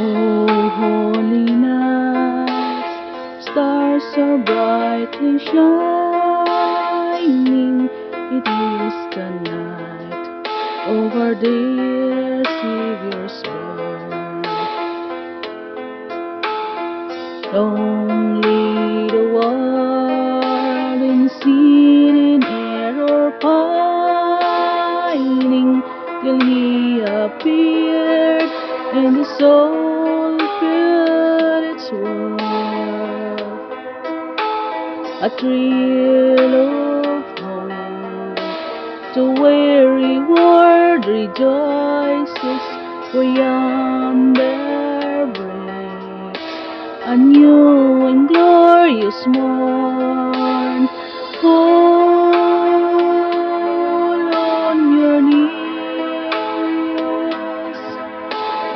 Oh, holy night, stars are brightly shining. It is the night of our dear Savior's birth. Only the world in sin and error pining, till He appeared, and the soul felt its worth. A thrill of hope, the weary world rejoices, for yonder breaks a new and glorious morn. Fall on your knees,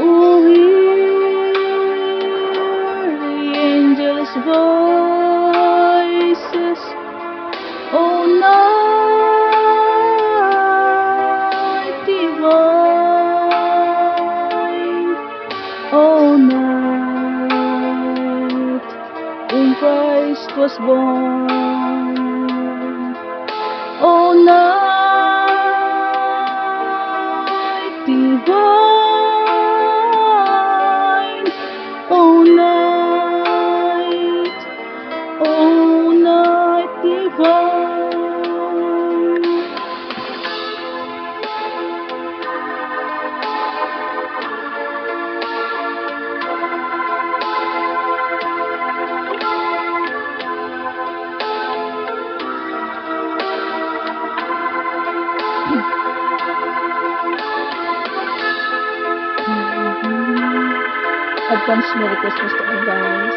oh, hear the angels' voices. Oh, night divine, oh, night when Christ was born. Oh, night divine, oh, night divine. Advance Merry Christmas to all guys.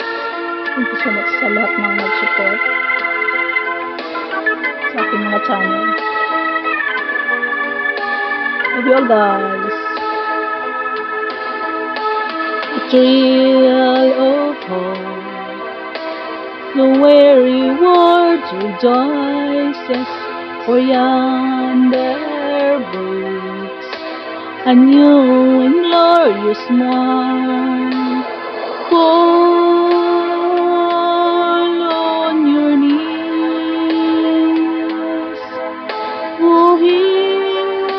Thank you so much sa lahat ng nag-support sa aking mga channel. Love you all guys. A thrill of hope, the weary world rejoices, for yonder breaks a new and glorious morn. Fall on your knees, oh, hear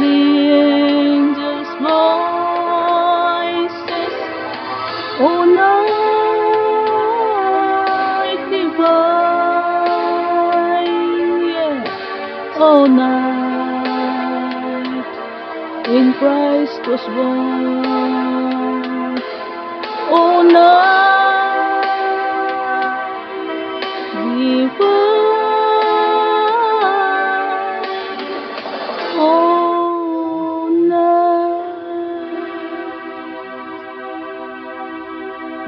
the angels' voices. Oh, night divine, yeah. Oh, night when Christ was born. Oh, night divine,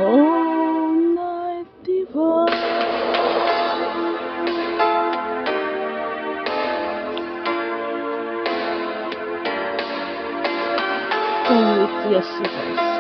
oh, night divine. Oh, yes, you guys.